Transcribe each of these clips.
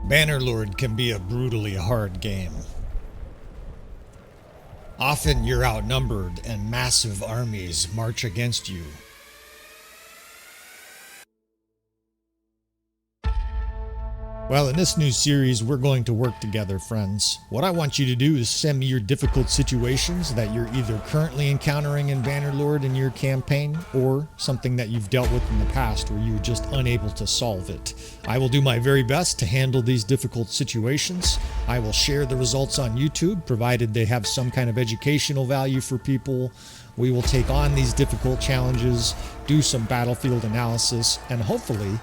Bannerlord can be a brutally hard game. Often you're outnumbered and massive armies march against you. Well, in this new series, we're going to work together, friends. What I want you to do is send me your difficult situations that you're either currently encountering in Bannerlord in your campaign, or something that you've dealt with in the past where you're just unable to solve it. I will do my very best to handle these difficult situations. I will share the results on YouTube, provided they have some kind of educational value for people. We will take on these difficult challenges, do some battlefield analysis, and hopefully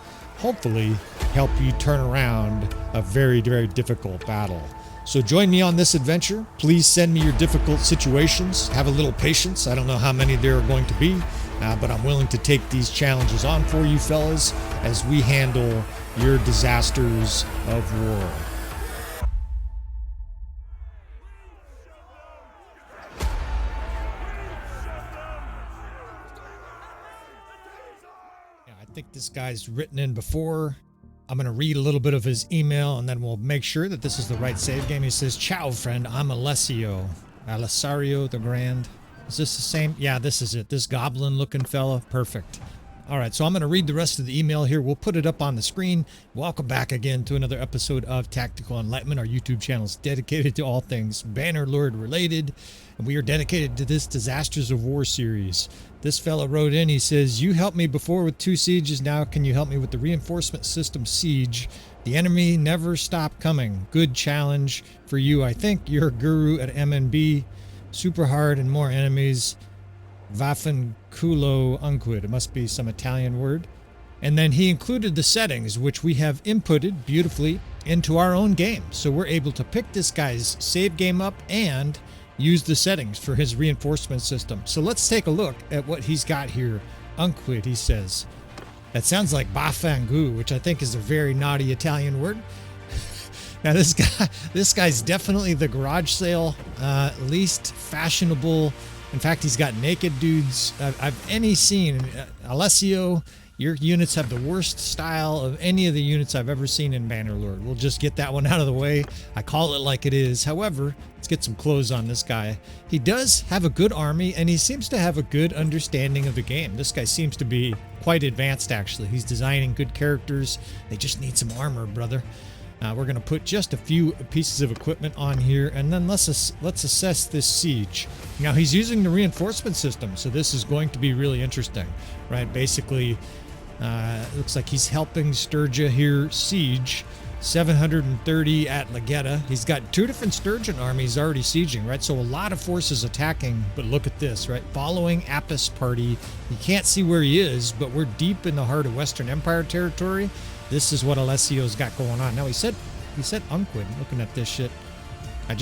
help you turn around a very, very difficult battle. So join me on this adventure. Please send me your difficult situations. Have a little patience. I don't know how many there are going to be, but I'm willing to take these challenges on for you fellas as we handle your disasters of war. I think this guy's written in before. I'm going to read a little bit of his email and then we'll make sure that this is the right save game. He says, "Ciao, friend. I'm Alessio. Alessio the Grand." Is this the same? Yeah, this is it. This goblin looking fella. Perfect. All right, so I'm going to read the rest of the email here. We'll put it up on the screen. Welcome back again to another episode of Tactical Enlightenment. Our YouTube channel is dedicated to all things Bannerlord related, and we are dedicated to this Disasters of War series. This fella wrote in, he says, "You helped me before with 2 sieges. Now can you help me with the reinforcement system siege? The enemy never stopped coming. Good challenge for you. I think you're a guru at MNB. Super hard and more enemies. Vaffanculo unquid." It must be some Italian word. And then he included the settings, which we have inputted beautifully into our own game. So we're able to pick this guy's save game up and use the settings for his reinforcement system. So let's take a look at what he's got here. Unquid, he says. That sounds like Bafangu, which I think is a very naughty Italian word. Now this guy's definitely the garage sale least fashionable. In fact, he's got naked dudes I've any seen. Alessio, your units have the worst style of any of the units I've ever seen in Bannerlord. We'll just get that one out of the way. I call it like it is. However, let's get some clothes on this guy. He does have a good army, and he seems to have a good understanding of the game. This guy seems to be quite advanced, actually. He's designing good characters. They just need some armor, brother. We're going to put just a few pieces of equipment on here, and then let's assess this siege. Now, he's using the reinforcement system, so this is going to be really interesting, right? Basically, it looks like he's helping Sturgia here siege 730 at Legetta. He's got 2 different Sturgeon armies already sieging, right? So a lot of forces attacking, but look at this, right? Following Apis party. You can't see where he is, but we're deep in the heart of Western Empire territory. This is what Alessio's got going on. Now he said unquid, looking at this shit. I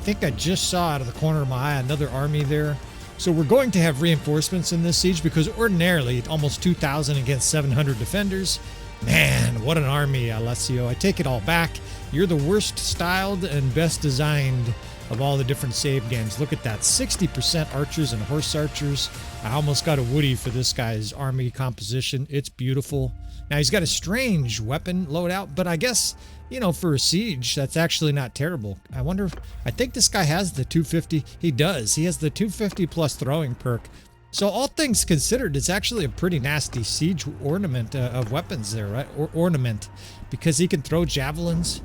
think I just saw out of the corner of my eye another army there. So we're going to have reinforcements in this siege because ordinarily almost 2,000 against 700 defenders. Man, what an army, Alessio. I take it all back. You're the worst styled and best designed of all the different save games. Look at that, 60% archers and horse archers. I almost got a Woody for this guy's army composition. It's beautiful. Now he's got a strange weapon loadout, but I guess, you know, for a siege, that's actually not terrible. I think this guy has the 250. He does. He has the 250 plus throwing perk. So all things considered, it's actually a pretty nasty siege ornament of weapons there, right? Or ornament, because he can throw javelins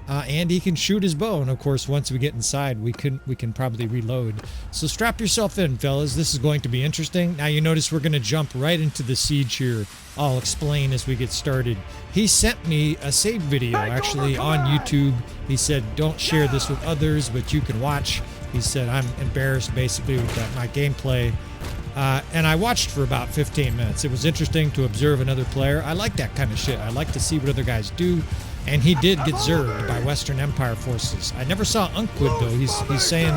and he can shoot his bow. And of course, once we get inside, we can probably reload. So strap yourself in, fellas. This is going to be interesting. Now you notice we're going to jump right into the siege here. I'll explain as we get started. He sent me a save video actually on YouTube. He said, don't share this with others, but you can watch. He said, I'm embarrassed basically with my gameplay. And I watched for about 15 minutes. It was interesting to observe another player. I like that kind of shit. I like to see what other guys do. And he did get zerged by Western Empire forces. I never saw Unquid though. He's saying,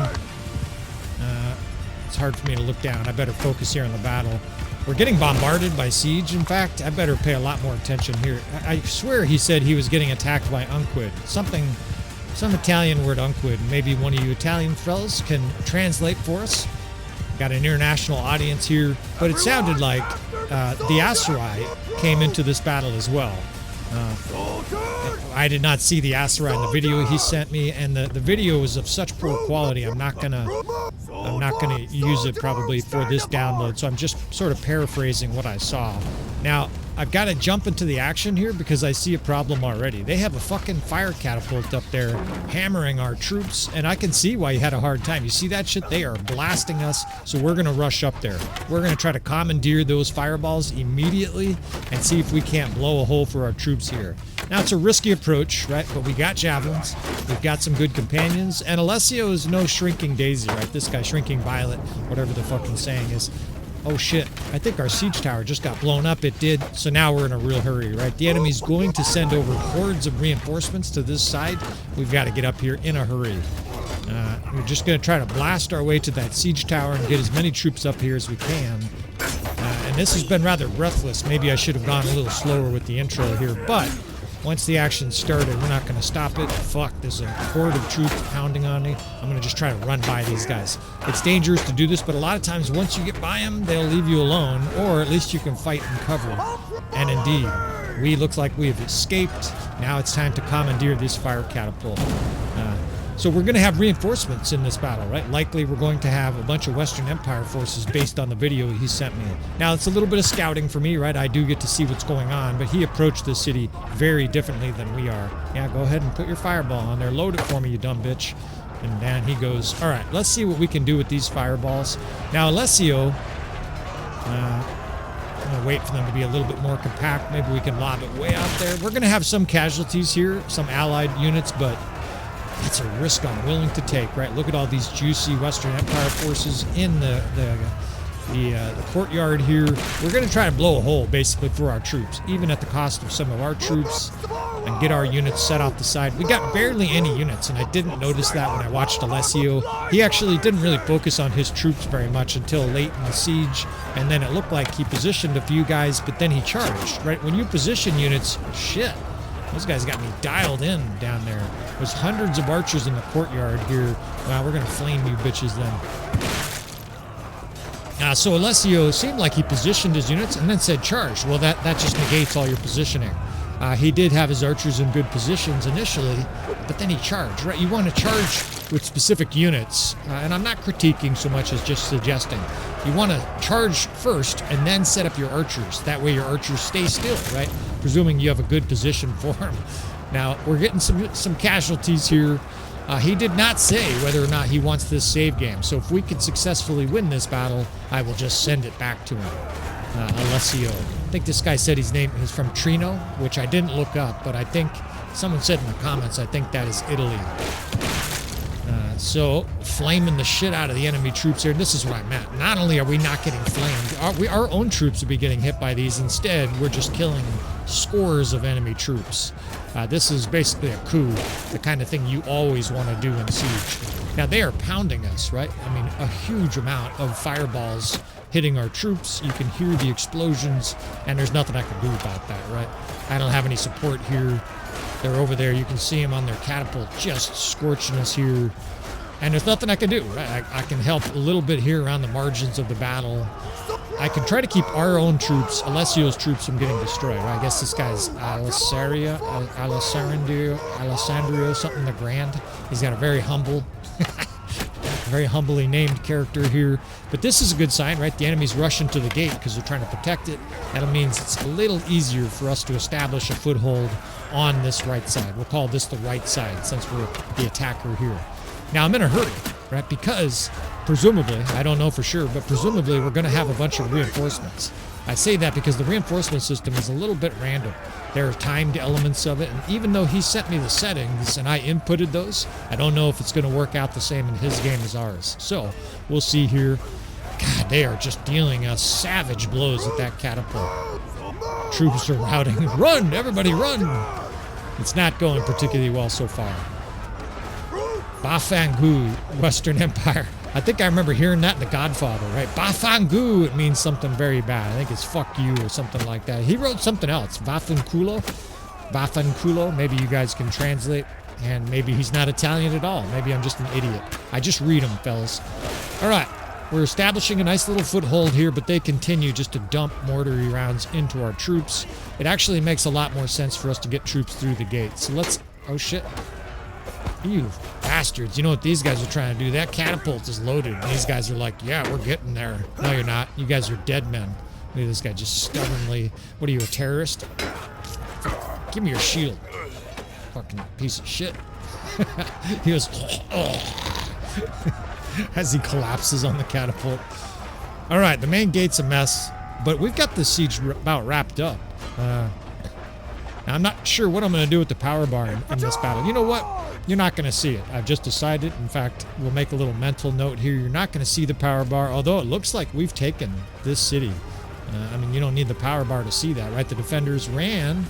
it's hard for me to look down. I better focus here on the battle. We're getting bombarded by siege. In fact, I better pay a lot more attention here. I swear he said he was getting attacked by Unquid. Some Italian word Unquid. Maybe one of you Italian fellas can translate for us. Got an international audience here, but it sounded like the Aserai came into this battle as well. I did not see the Asura in the video he sent me, and the video is of such poor quality. I'm not gonna use it probably for this download, so I'm just sort of paraphrasing what I saw. Now, I've got to jump into the action here because I see a problem already. They have a fucking fire catapult up there hammering our troops, and I can see why you had a hard time. You see that shit? They are blasting us, so we're going to rush up there. We're going to try to commandeer those fireballs immediately and see if we can't blow a hole for our troops here. Now, it's a risky approach, right? But we got javelins, we've got some good companions, and Alessio is no shrinking daisy, right? This guy, shrinking violet, whatever the fucking saying is. Oh shit, I think our siege tower just got blown up. It did, so now we're in a real hurry, right? The enemy's going to send over hordes of reinforcements to this side. We've got to get up here in a hurry. We're just going to try to blast our way to that siege tower and get as many troops up here as we can. And this has been rather breathless. Maybe I should have gone a little slower with the intro here, but once the action started, we're not going to stop it. Fuck, there's a horde of troops pounding on me. I'm going to just try to run by these guys. It's dangerous to do this, but a lot of times once you get by them, they'll leave you alone, or at least you can fight and cover. And indeed, we look like we have escaped. Now it's time to commandeer this fire catapult. So we're going to have reinforcements in this battle, right? Likely we're going to have a bunch of Western Empire forces based on the video he sent me. Now, it's a little bit of scouting for me, right? I do get to see what's going on, but he approached this city very differently than we are. Yeah, go ahead and put your fireball on there. Load it for me, you dumb bitch. And down he goes. All right, let's see what we can do with these fireballs. Now, Alessio, I'm going to wait for them to be a little bit more compact. Maybe we can lob it way out there. We're going to have some casualties here, some allied units, but that's a risk I'm willing to take, right? Look at all these juicy Western Empire forces in the courtyard here. We're going to try to blow a hole, basically, for our troops, even at the cost of some of our troops, and get our units set off the side. We got barely any units, and I didn't notice that when I watched Alessio. He actually didn't really focus on his troops very much until late in the siege, and then it looked like he positioned a few guys, but then he charged, right? When you position units, shit. Those guys got me dialed in down there. There's hundreds of archers in the courtyard here. Wow, we're going to flame you bitches then. So Alessio seemed like he positioned his units and then said charge. Well, that just negates all your positioning. He did have his archers in good positions initially, but then he charged, right? You want to charge with specific units, and I'm not critiquing so much as just suggesting. You want to charge first and then set up your archers. That way your archers stay still, right? Presuming you have a good position for them. Now, we're getting some casualties here. He did not say whether or not he wants this save game, so if we can successfully win this battle, I will just send it back to him. Alessio. I think this guy said his name is from Trino, which I didn't look up, but I think someone said in the comments, I think that is Italy. So, flaming the shit out of the enemy troops here. This is what I meant. Not only are we not getting flamed, our own troops would be getting hit by these. Instead, we're just killing scores of enemy troops. This is basically a coup, the kind of thing you always want to do in siege. Now, they are pounding us, right? I mean, a huge amount of fireballs hitting our troops. You can hear the explosions, and there's nothing I can do about that, right? I don't have any support here. They're over there. You can see them on their catapult just scorching us here. And there's nothing I can do, right? I can help a little bit here around the margins of the battle. I can try to keep our own troops, Alessio's troops, from getting destroyed. Right? I guess this guy's Alessandrio, something the Grand. He's got a very humble, very humbly named character here. But this is a good sign, right? The enemy's rushing to the gate because they're trying to protect it. That means it's a little easier for us to establish a foothold on this right side. We'll call this the right side since we're the attacker here. Now, I'm in a hurry, right? Because presumably, I don't know for sure, but presumably we're going to have a bunch of reinforcements. I say that because the reinforcement system is a little bit random. There are timed elements of it, and even though he sent me the settings and I inputted those, I don't know if it's going to work out the same in his game as ours. So, we'll see here. God, they are just dealing us savage blows at that catapult. Troops are routing. Run! Everybody run! It's not going particularly well so far. Bafangu, Western Empire. I think I remember hearing that in The Godfather, right? Bafangu, it means something very bad. I think it's fuck you or something like that. He wrote something else. Vaffanculo? Vaffanculo? Maybe you guys can translate. And maybe he's not Italian at all. Maybe I'm just an idiot. I just read them, fellas. All right. We're establishing a nice little foothold here, but they continue just to dump mortar rounds into our troops. It actually makes a lot more sense for us to get troops through the gate. So let's... Oh, shit. You bastards. You know what these guys are trying to do? That catapult is loaded. And these guys are like, yeah, we're getting there. No, you're not. You guys are dead men. Look at this guy just stubbornly... What are you, a terrorist? Give me your shield. Fucking piece of shit. He goes... as he collapses on the catapult. All right, the main gate's a mess, but we've got the siege about wrapped up. Now I'm not sure what I'm going to do with the power bar in this battle. You know what? You're not going to see it. I've just decided. In fact, we'll make a little mental note here. You're not going to see the power bar, although it looks like we've taken this city. I mean, you don't need the power bar to see that, right? The defenders ran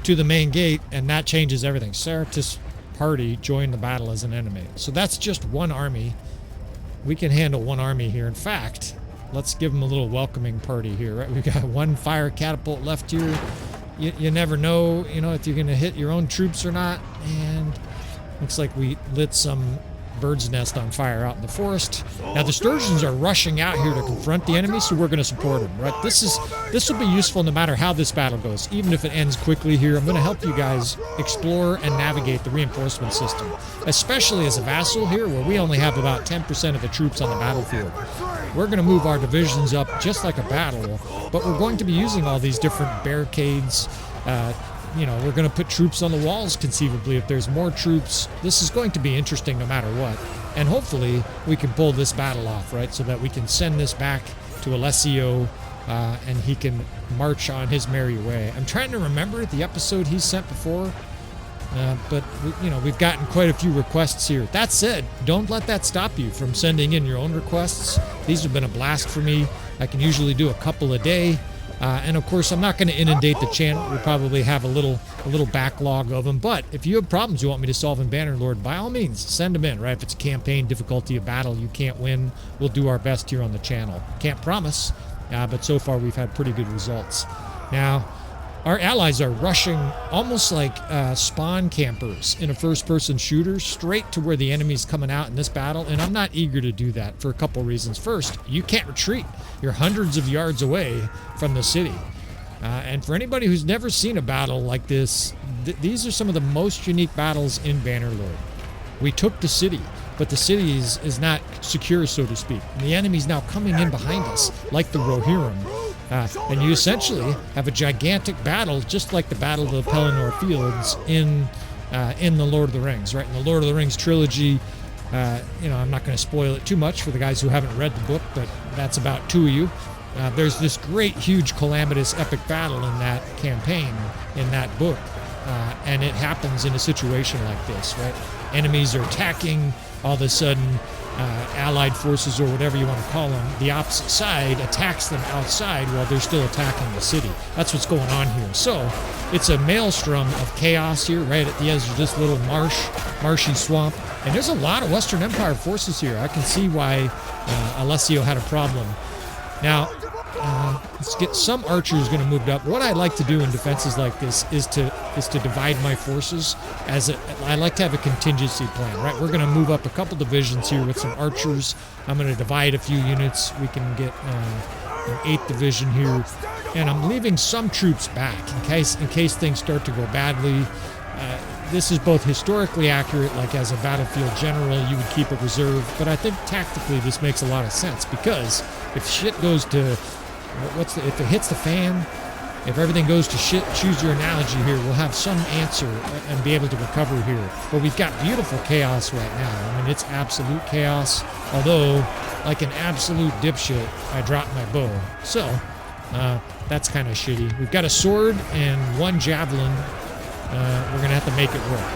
to the main gate, and that changes everything. Separatist party joined the battle as an enemy. So that's just one army. We can handle one army here. In fact, let's give them a little welcoming party here, right? We've got one fire catapult left here. You never know, you know, if you're going to hit your own troops or not. And looks like we lit some bird's nest on fire out in the forest. Now the sturgeons are rushing out here to confront the enemy, so we're going to support them, right? This will be useful no matter how this battle goes. Even if it ends quickly here, I'm going to help you guys explore and navigate the reinforcement system, especially as a vassal here, where we only have about 10% of the troops on the battlefield. We're going to move our divisions up just like a battle, but we're going to be using all these different barricades. You know, we're going to put troops on the walls conceivably if there's more troops. This is going to be interesting no matter what. And hopefully we can pull this battle off, right? So that we can send this back to Alessio and he can march on his merry way. I'm trying to remember the episode he sent before, but you know, we've gotten quite a few requests here. That said, don't let that stop you from sending in your own requests. These have been a blast for me. I can usually do a couple a day. And of course, I'm not going to inundate the channel. We'll probably have a little backlog of them. But if you have problems you want me to solve in Bannerlord, by all means, send them in, right? If it's a campaign, difficulty, a battle you can't win, we'll do our best here on the channel. Can't promise, but so far we've had pretty good results. Now, our allies are rushing almost like spawn campers in a first-person shooter straight to where the enemy's coming out in this battle, and I'm not eager to do that for a couple reasons. First, you can't retreat. You're hundreds of yards away from the city. And for anybody who's never seen a battle like this, these are some of the most unique battles in Bannerlord. We took the city, but the city is not secure, so to speak. And the enemy's now coming in behind us, like the Rohirrim. And you essentially have a gigantic battle, just like the Battle of the Pelennor Fields in the Lord of the Rings, right? In the Lord of the Rings trilogy, you know, I'm not going to spoil it too much for the guys who haven't read the book, but that's about 2 of you. There's this great, huge, calamitous, epic battle in that campaign, in that book, and it happens in a situation like this, right? Enemies are attacking, all of a sudden, allied forces or whatever you want to call them, the opposite side attacks them outside while they're still attacking the city. That's what's going on here. So it's a maelstrom of chaos here, right at the edge of this little marshy swamp. And there's a lot of Western Empire forces here. I can see why Alessio had a problem. Now, let's get some archers going to move up. What I like to do in defenses like this is to divide my forces. I like to have a contingency plan, right? We're going to move up a couple divisions here with some archers. I'm going to divide a few units. We can get an 8th division here, and I'm leaving some troops back in case things start to go badly. This is both historically accurate, like as a battlefield general, you would keep a reserve, but I think tactically this makes a lot of sense because if shit goes to, if it hits the fan, if everything goes to shit, choose your analogy here, we'll have some answer and be able to recover here. But we've got beautiful chaos right now. I mean, it's absolute chaos, although, like an absolute dipshit, I dropped my bow. So, that's kind of shitty. We've got a sword and 1 javelin. We're going to have to make it work.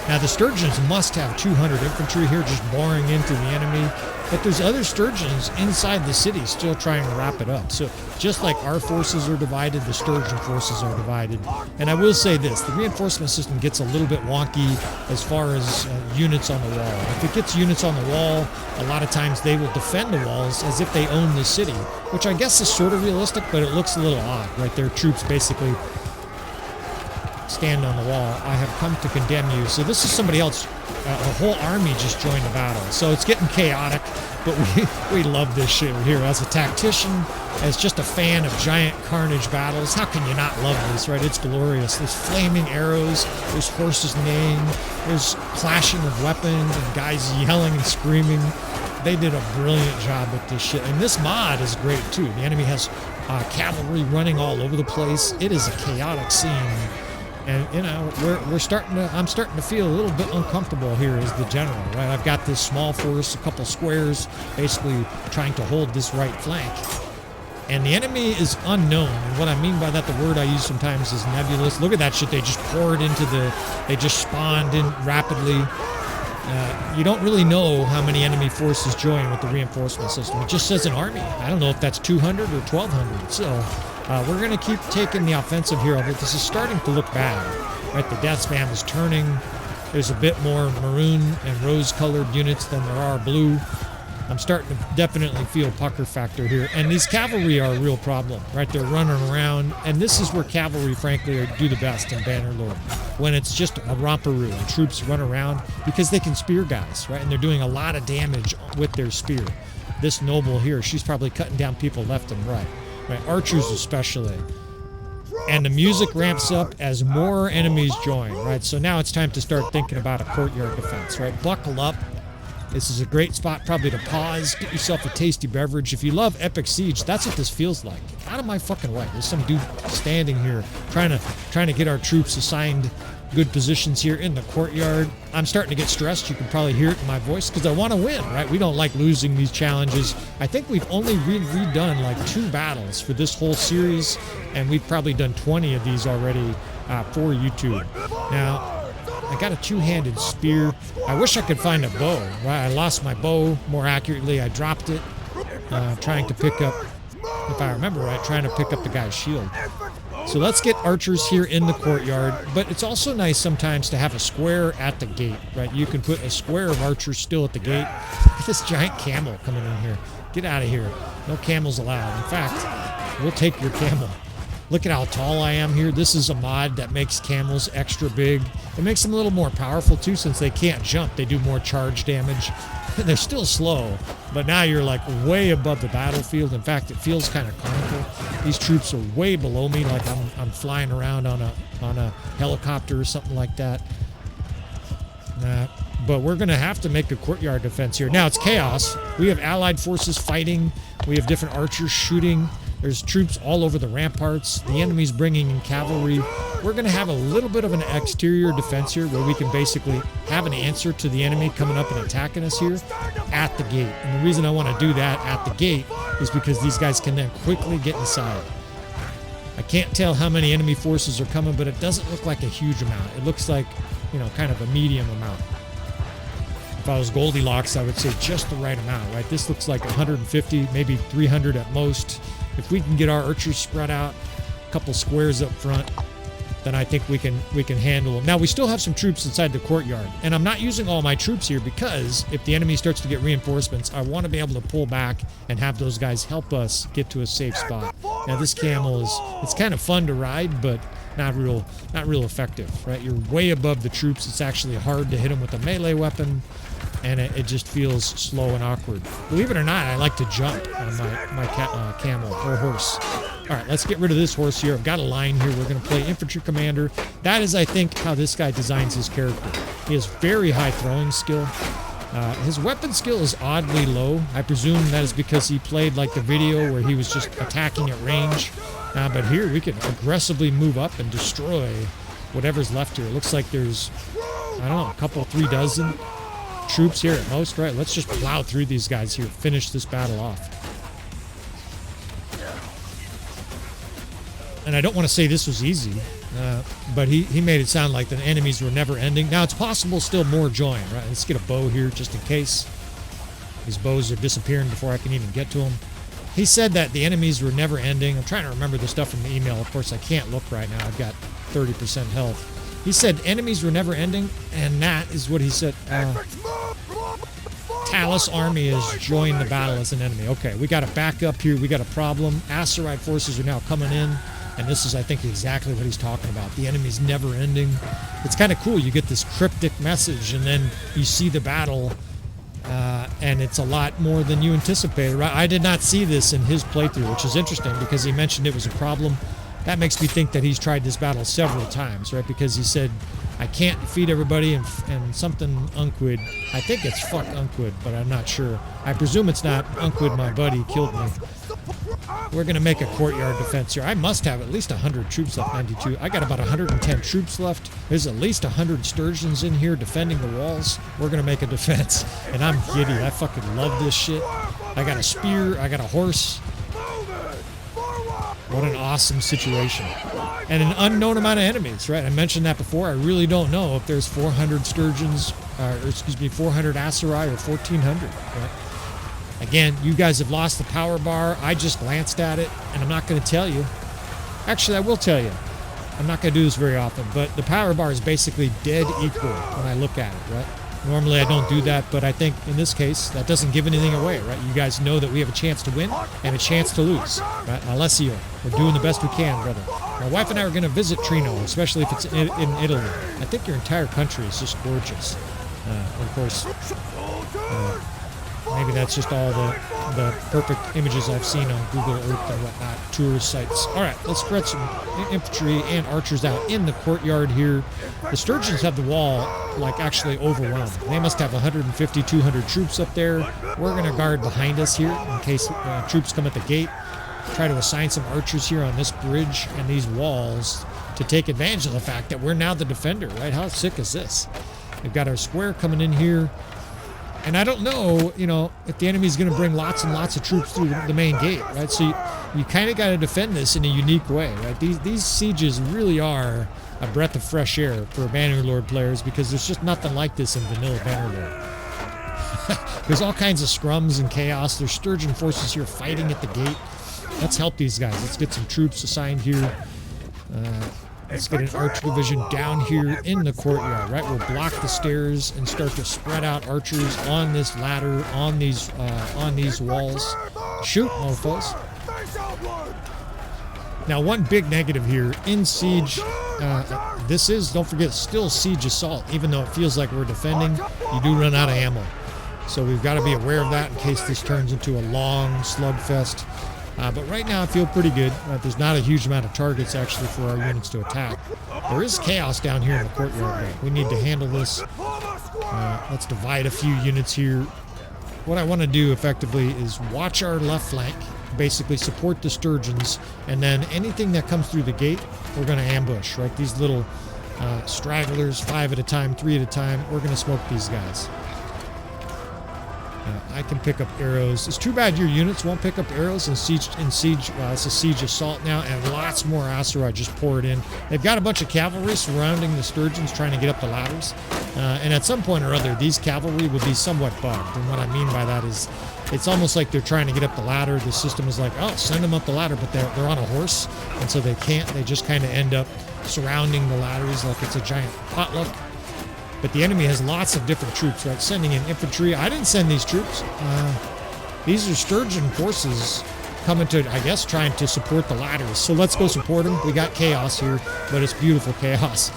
Now, the sturgeons must have 200 infantry here just boring into the enemy, but there's other sturgeons inside the city still trying to wrap it up. So just like our forces are divided, the sturgeon forces are divided. And I will say this, the reinforcement system gets a little bit wonky as far as units on the wall. If it gets units on the wall, a lot of times they will defend the walls as if they own the city, which I guess is sort of realistic, but it looks a little odd, right? Their troops basically stand on the wall. I have come to condemn you. So this is somebody else. A whole army just joined the battle. So it's getting chaotic, but we love this shit here. As a tactician, as just a fan of giant carnage battles, how can you not love this, right? It's glorious. There's flaming arrows, there's horses neighing, there's clashing of weapons and guys yelling and screaming. They did a brilliant job with this shit. And this mod is great too. The enemy has cavalry running all over the place. It is a chaotic scene. And, you know, I'm starting to feel a little bit uncomfortable here as the general, right? I've got this small force, a couple squares, basically trying to hold this right flank. And the enemy is unknown. And what I mean by that, the word I use sometimes is nebulous. Look at that shit. They just poured into they just spawned in rapidly. You don't really know how many enemy forces join with the reinforcement system. It just says an army. I don't know if that's 200 or 1,200. So we're going to keep taking the offensive here, although this is starting to look bad. Right, the death spam is turning. There's a bit more maroon and rose-colored units than there are blue. I'm starting to definitely feel pucker factor here. And these cavalry are a real problem, right? They're running around. And this is where cavalry, frankly, do the best in Bannerlord. When it's just a romperoo and troops run around because they can spear guys, right? And they're doing a lot of damage with their spear. This noble here, she's probably cutting down people left and right. Archers especially. And the music ramps up as more enemies join, right? So now it's time to start thinking about a courtyard defense, right? Buckle up. This is a great spot probably to pause, get yourself a tasty beverage. If you love Epic Siege, that's what this feels like. Get out of my fucking way. There's some dude standing here trying to get our troops assigned good positions here in the courtyard. I'm starting to get stressed. You can probably hear it in my voice because I want to win, right? We don't like losing these challenges. I think we've only redone like 2 battles for this whole series, and we've probably done 20 of these already for YouTube. Now, I got a 2-handed spear. I wish I could find a bow, right? I lost my bow, more accurately. I dropped it, trying to pick up, if I remember right, trying to pick up the guy's shield. So let's get archers here in the courtyard, but it's also nice sometimes to have a square at the gate, right? You can put a square of archers still at the gate. Look at this giant camel coming in here. Get out of here. No camels allowed. In fact, we'll take your camel. Look at how tall I am here. This is a mod that makes camels extra big. It makes them a little more powerful too, since they can't jump. They do more charge damage. They're still slow, but now you're like way above the battlefield. In fact, it feels kind of comical. These troops are way below me, like I'm flying around on a helicopter or something like that. But we're going to have to make a courtyard defense here. Now it's chaos. We have allied forces fighting. We have different archers shooting. There's troops all over the ramparts. The enemy's bringing in cavalry. We're going to have a little bit of an exterior defense here where we can basically have an answer to the enemy coming up and attacking us here at the gate. And the reason I want to do that at the gate is because these guys can then quickly get inside. I can't tell how many enemy forces are coming, but it doesn't look like a huge amount. It looks like, you know, kind of a medium amount. If I was Goldilocks, I would say just the right amount, right? This looks like 150, maybe 300 at most. If we can get our archers spread out, a couple squares up front, then I think we can handle them. Now, we still have some troops inside the courtyard, and I'm not using all my troops here because if the enemy starts to get reinforcements, I want to be able to pull back and have those guys help us get to a safe spot. Now, this camel it's kind of fun to ride, but not real effective, right? You're way above the troops. It's actually hard to hit them with a melee weapon, and it just feels slow and awkward. Believe it or not, I like to jump on my camel or horse. All right, let's get rid of this horse here. I've got a line here. We're going to play infantry commander. That is, I think, how this guy designs his character. He has very high throwing skill. His weapon skill is oddly low. I presume that is because he played like the video where he was just attacking at range. But here we can aggressively move up and destroy whatever's left here. It looks like there's, I don't know, a couple, 3 dozen troops here at most, right? Let's just plow through these guys here, finish this battle off. And I don't want to say this was easy, but he made it sound like the enemies were never ending. Now it's possible still more join, right? Let's get a bow here just in case. These bows are disappearing before I can even get to them. He said that the enemies were never ending. I'm trying to remember the stuff from the email. Of course, I can't look right now. I've got 30% health. He said enemies were never ending, and that is what he said. Talus army has joined the battle as an enemy. Okay, we got a backup here. We got a problem. Aceride forces are now coming in, And this is, I think, exactly what he's talking about. The enemy's never ending. It's kind of cool. You get this cryptic message, and then you see the battle, and it's a lot more than you anticipated, right? I did not see this in his playthrough, which is interesting because he mentioned it was a problem. That makes me think that he's tried this battle several times, right? Because he said, I can't defeat everybody and something Unquid. I think it's fuck Unquid, but I'm not sure. I presume it's not. Unquid, my buddy, killed me. We're going to make a courtyard defense here. I must have at least 100 troops left, 92. I got about 110 troops left. There's at least 100 sturgeons in here defending the walls. We're going to make a defense. And I'm giddy. I fucking love this shit. I got a spear. I got a horse. What an awesome situation. And an unknown amount of enemies, right? I mentioned that before. I really don't know if there's 400 sturgeons, 400 Aserai or 1,400, right? Again, you guys have lost the power bar. I just glanced at it, and I'm not going to tell you. Actually, I will tell you. I'm not going to do this very often, but the power bar is basically dead equal when I look at it, right? Normally, I don't do that, but I think in this case, that doesn't give anything away, right? You guys know that we have a chance to win and a chance to lose, right? Alessio, we're doing the best we can, brother. My wife and I are going to visit Trino, especially if it's in Italy. I think your entire country is just gorgeous. Of course, maybe that's just all the perfect images I've seen on Google Earth and whatnot, tourist sites. All right, let's spread some infantry and archers out in the courtyard here. The sturgeons have the wall, like, actually overwhelmed. They must have 150, 200 troops up there. We're going to guard behind us here in case troops come at the gate. Try to assign some archers here on this bridge and these walls to take advantage of the fact that we're now the defender, right? How sick is this? We've got our square coming in here. And I don't know, if the enemy's going to bring lots and lots of troops through the main gate, right? So you kind of got to defend this in a unique way, right? These sieges really are a breath of fresh air for Bannerlord players because there's just nothing like this in vanilla Bannerlord. There's all kinds of scrums and chaos. There's sturgeon forces here fighting at the gate. Let's help these guys. Let's get some troops assigned here. Let's get an archer division down here in the courtyard, right? We'll block the stairs and start to spread out archers on this ladder, on these walls. Shoot, mofos. Now, one big negative here in siege, this is, don't forget, still siege assault. Even though it feels like we're defending, you do run out of ammo. So we've got to be aware of that in case this turns into a long slugfest. But right now I feel pretty good. There's not a huge amount of targets actually for our units to attack. There is chaos down here in the courtyard. We need to handle this. Let's divide a few units here. What I want to do effectively is watch our left flank, basically support the sturgeons, and then anything that comes through the gate, we're going to ambush, right? These little stragglers, 5 at a time, 3 at a time, we're going to smoke these guys. I can pick up arrows. It's too bad your units won't pick up arrows in siege. It's a siege assault now, and lots more Aserai just poured in. They've got a bunch of cavalry surrounding the sturgeons trying to get up the ladders. And at some point or other, these cavalry will be somewhat bugged. And what I mean by that is it's almost like they're trying to get up the ladder. The system is like, oh, send them up the ladder, but they're on a horse, and so they can't. They just kind of end up surrounding the ladders like it's a giant potluck. But the enemy has lots of different troops, right? Sending in infantry. I didn't send these troops. These are sturgeon forces coming to, I guess, trying to support the ladders. So let's go support them. We got chaos here, but it's beautiful chaos.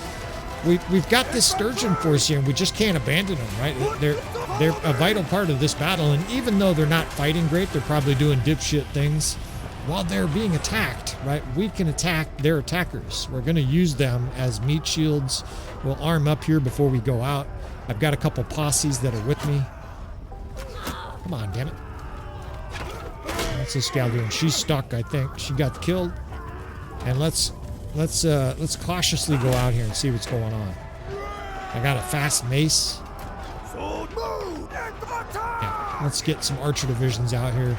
We've got this sturgeon force here, and we just can't abandon them, right? They're a vital part of this battle, and even though they're not fighting great, they're probably doing dipshit things. While they're being attacked, right, we can attack their attackers. We're going to use them as meat shields. We'll arm up here before we go out. I've got a couple posses that are with me. Come on, damn it. What's this gal doing? She's stuck, I think. She got killed. And let's cautiously go out here and see what's going on. I got a fast mace. Yeah, let's get some archer divisions out here.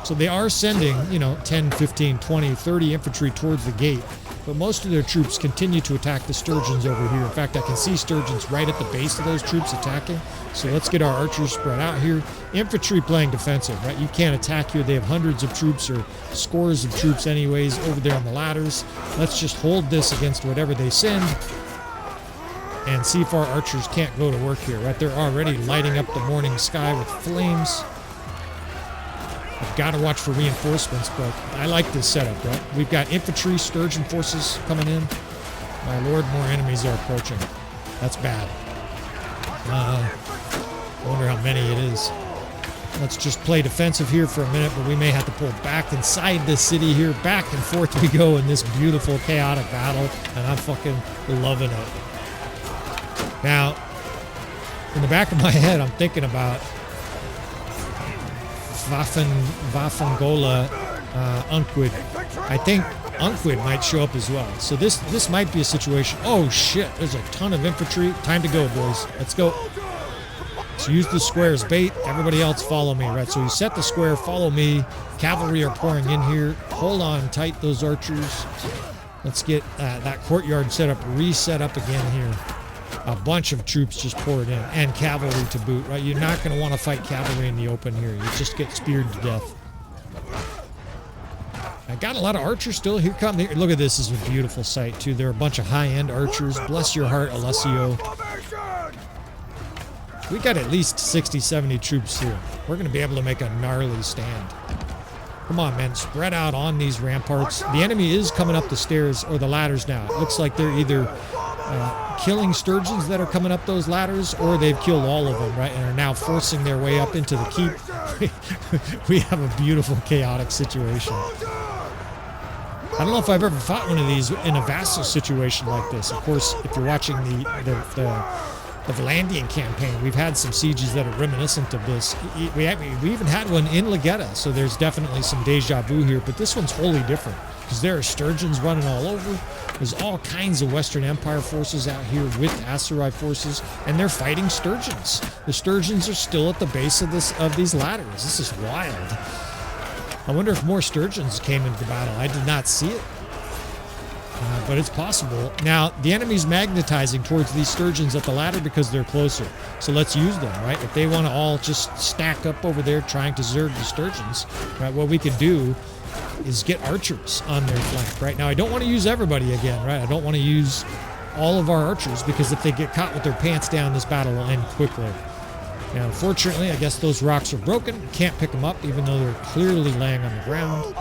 So they are sending, 10, 15, 20, 30 infantry towards the gate, but most of their troops continue to attack the sturgeons over here. In fact, I can see sturgeons right at the base of those troops attacking. So let's get our archers spread out here. Infantry playing defensive, right? You can't attack here. They have hundreds of troops or scores of troops anyways over there on the ladders. Let's just hold this against whatever they send and see if our archers can't go to work here, right? They're already lighting up the morning sky with flames. I've got to watch for reinforcements, but I like this setup, right? We've got infantry, sturgeon forces coming in. My lord, more enemies are approaching. That's bad. I wonder how many it is. Let's just play defensive here for a minute, but we may have to pull back inside this city here. Back and forth we go in this beautiful, chaotic battle, and I'm fucking loving it. Now, in the back of my head, I'm thinking about Waffengola Unquid. I think Unquid might show up as well. So this might be a situation. Oh shit, there's a ton of infantry. Time to go, boys. Let's go. So use the square as bait. Everybody else follow me, right? So you set the square, follow me. Cavalry are pouring in here. Hold on tight, those archers. Let's get that courtyard set up, reset up again here. A bunch of troops just poured in, and cavalry to boot, right? You're not going to want to fight cavalry in the open here. You just get speared to death. I got a lot of archers still. Here come. Look at this. This is a beautiful sight, too. There are a bunch of high-end archers. Bless your heart, Alessio. We got at least 60, 70 troops here. We're going to be able to make a gnarly stand. Come on, man. Spread out on these ramparts. The enemy is coming up the stairs or the ladders now. It looks like they're either killing sturgeons that are coming up those ladders, or they've killed all of them, right, and are now forcing their way up into the keep. We have a beautiful, chaotic situation. I don't know if I've ever fought one of these in a vassal situation like this. Of course, if you're watching the Valandian campaign, we've had some sieges that are reminiscent of this. We even had one in Legetta, so there's definitely some deja vu here, but this one's wholly different because there are sturgeons running all over. There's all kinds of Western Empire forces out here with Aserai forces, and they're fighting sturgeons. The sturgeons are still at the base of these ladders. This is wild. I wonder if more sturgeons came into the battle. I did not see it. But it's possible. Now, the enemy's magnetizing towards these sturgeons at the ladder because they're closer. So let's use them, right? If they want to all just stack up over there trying to zerg the sturgeons, right, what we could do is get archers on their flank, right? Now, I don't want to use everybody again, right? I don't want to use all of our archers because if they get caught with their pants down, this battle will end quickly. Now, unfortunately, I guess those rocks are broken. Can't pick them up even though they're clearly laying on the ground.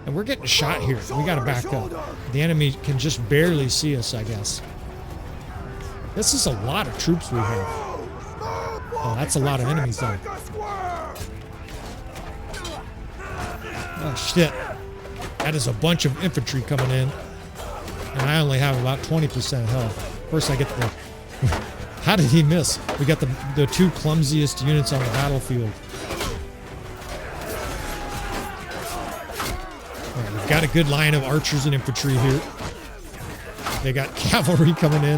And we're getting shot here. We got to back up. The enemy can just barely see us, I guess. This is a lot of troops we have. Oh, that's a lot of enemies, though. Oh, shit. That is a bunch of infantry coming in. And I only have about 20% health. Of course, I get the... How did he miss? We got the two clumsiest units on the battlefield. We've got a good line of archers and infantry here. They got cavalry coming in.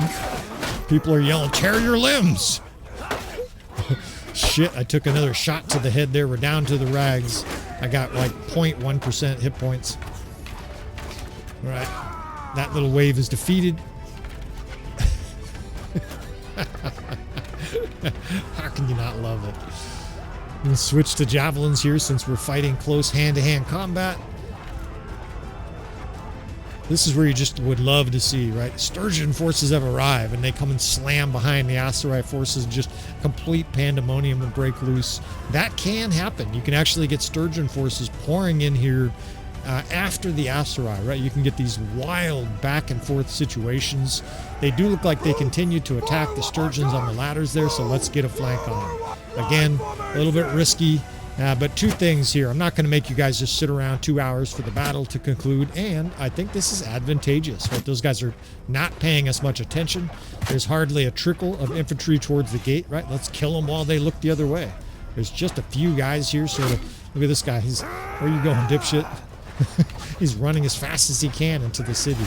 People are yelling, tear your limbs! Shit, I took another shot to the head there. We're down to the rags. I got like 0.1% hit points. All right. That little wave is defeated. How can you not love it? We'll switch to javelins here since we're fighting close hand-to-hand combat. This is where you just would love to see, right? Sturgeon forces have arrived, and they come and slam behind the Aserai forces, and just complete pandemonium will break loose. That can happen. You can actually get Sturgeon forces pouring in here after the Aserai, right? You can get these wild back and forth situations. They do look like they continue to attack the sturgeons on the ladders there, so let's get a flank on them. Again, a little bit risky, but two things here. I'm not going to make you guys just sit around 2 hours for the battle to conclude, and I think this is advantageous, right? Those guys are not paying us much attention. There's hardly a trickle of infantry towards the gate, right? Let's kill them while they look the other way. There's just a few guys here, sort of. Look at this guy. Where are you going, dipshit? He's running as fast as he can into the city.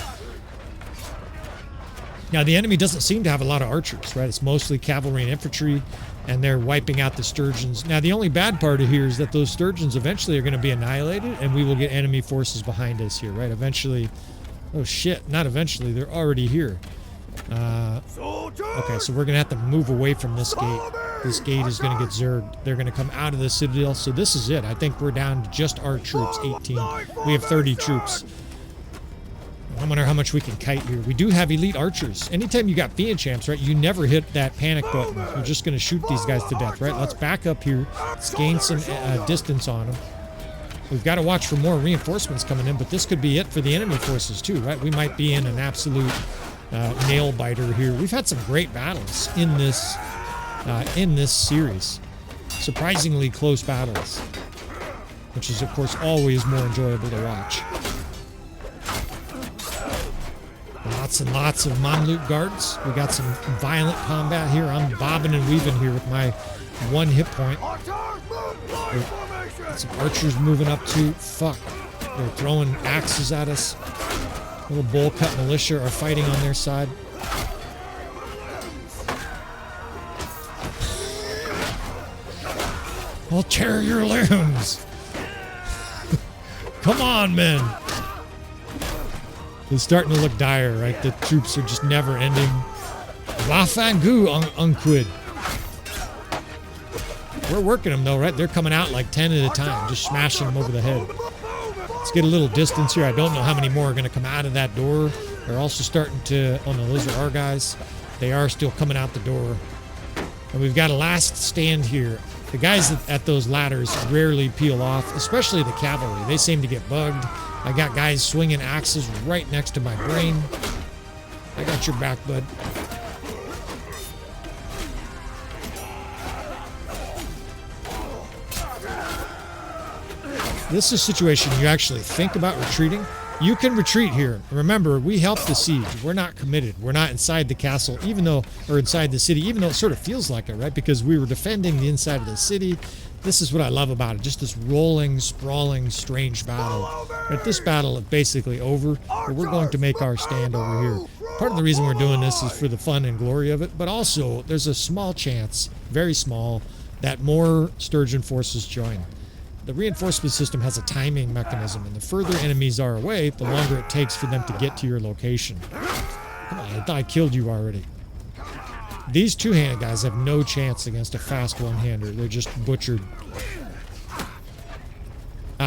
Now, the enemy doesn't seem to have a lot of archers, right? It's mostly cavalry and infantry, and they're wiping out the sturgeons. Now, the only bad part of here is that those sturgeons eventually are going to be annihilated, and we will get enemy forces behind us here, right? Eventually. Oh, shit. Not eventually. They're already here. Okay, so we're going to have to move away from this gate. This gate is going to get zerged. They're going to come out of the citadel. So this is it. I think we're down to just our troops, 18. We have 30 troops. I wonder how much we can kite here. We do have elite archers. Anytime you got Fiend champs, right, you never hit that panic button. You're just going to shoot these guys to death, right? Let's back up here. Let's gain some distance on them. We've got to watch for more reinforcements coming in, but this could be it for the enemy forces too, right? We might be in an absolute nail biter here. We've had some great battles in this series. Surprisingly close battles, which is of course always more enjoyable to watch. Lots and lots of Mamluk guards. We got some violent combat here. I'm bobbing and weaving here with my 1 hit point. Some archers moving up too. Fuck. They're throwing axes at us. Little bowl cut militia are fighting on their side. I'll tear your limbs. Come on, men. It's starting to look dire, right? The troops are just never ending. Wafangu unquid. We're working them though, right? They're coming out like 10 at a time, just smashing them over the head. Let's get a little distance here. I don't know how many more are going to come out of that door. They're also starting to, oh no, those are our guys. They are still coming out the door. And we've got a last stand here. The guys at those ladders rarely peel off, especially the cavalry. They seem to get bugged. I got guys swinging axes right next to my brain. I got your back, bud. This is a situation you actually think about retreating. You can retreat here. Remember, we helped the siege. We're not committed. We're not inside the castle, or inside the city, even though it sort of feels like it, right? Because we were defending the inside of the city. This is what I love about it. Just this rolling, sprawling, strange battle. But this battle is basically over, but we're going to make our stand over here. Part of the reason we're doing this is for the fun and glory of it, but also there's a small chance, very small, that more Sturgeon forces join. The reinforcement system has a timing mechanism, and the further enemies are away, the longer it takes for them to get to your location. Come on, I thought I killed you already. These two-handed guys have no chance against a fast one-hander. They're just butchered.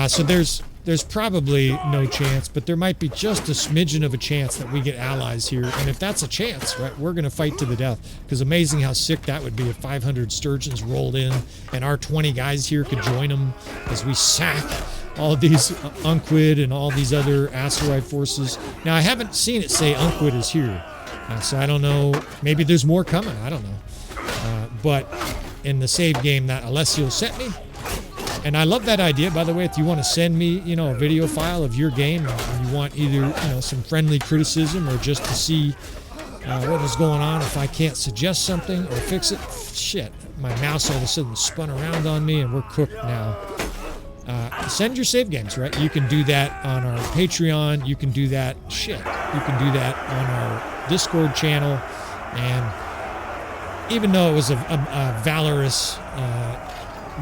So there's probably no chance, but there might be just a smidgen of a chance that we get allies here. And if that's a chance, right, we're going to fight to the death. Because amazing how sick that would be if 500 Sturgeons rolled in and our 20 guys here could join them as we sack all these Unquid and all these other asteroid forces. Now, I haven't seen it say Unquid is here. So I don't know. Maybe there's more coming. I don't know. But in the save game that Alessio sent me, and I love that idea, by the way. If you want to send me, a video file of your game, and you want either, some friendly criticism or just to see what was going on, if I can't suggest something or fix it, shit, my mouse all of a sudden spun around on me, and we're cooked now. Send your save games, right? You can do that on our Patreon. You can do that, you can do that on our Discord channel. And even though it was a valorous,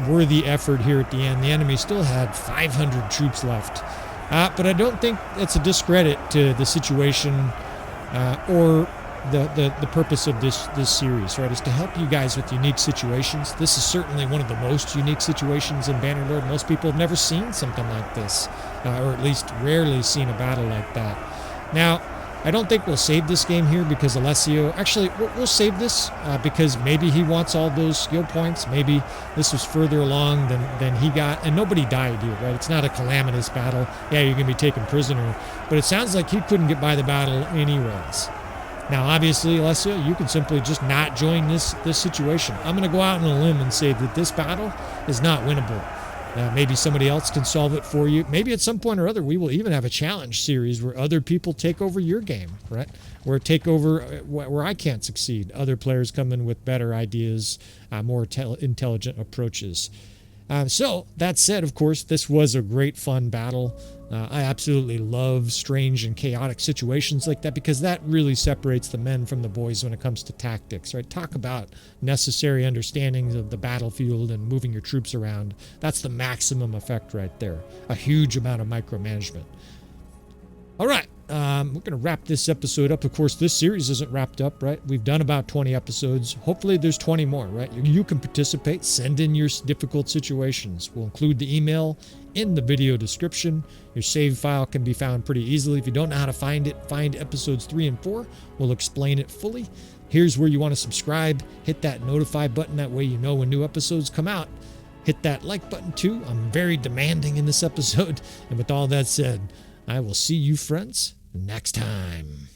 worthy effort here at the end, the enemy still had 500 troops left. But I don't think that's a discredit to the situation or the purpose of this series, right, is to help you guys with unique situations. This is certainly one of the most unique situations in Bannerlord. Most people have never seen something like this, or at least rarely seen a battle like that. Now, I don't think we'll save this game here because Alessio... Actually, we'll save this because maybe he wants all those skill points. Maybe this was further along than he got. And nobody died here, right? It's not a calamitous battle. Yeah, you're going to be taken prisoner. But it sounds like he couldn't get by the battle anyways. Now, obviously, Alessio, you can simply just not join this situation. I'm going to go out on a limb and say that this battle is not winnable. Maybe somebody else can solve it for you. Maybe at some point or other, we will even have a challenge series where other people take over your game, right? Where take over where I can't succeed. Other players come in with better ideas, more intelligent approaches. So that said, of course, this was a great fun battle. I absolutely love strange and chaotic situations like that because that really separates the men from the boys when it comes to tactics, right? Talk about necessary understandings of the battlefield and moving your troops around. That's the maximum effect right there. A huge amount of micromanagement. All right. We're going to wrap this episode up. Of course, this series isn't wrapped up, right? We've done about 20 episodes. Hopefully there's 20 more, right? You can participate. Send in your difficult situations. We'll include the email in the video description. Your save file can be found pretty easily. If you don't know how to find it, find episodes 3 and 4. We'll explain it fully. Here's where you want to subscribe. Hit that notify button. That way you know when new episodes come out. Hit that like button too. I'm very demanding in this episode. And with all that said, I will see you friends next time.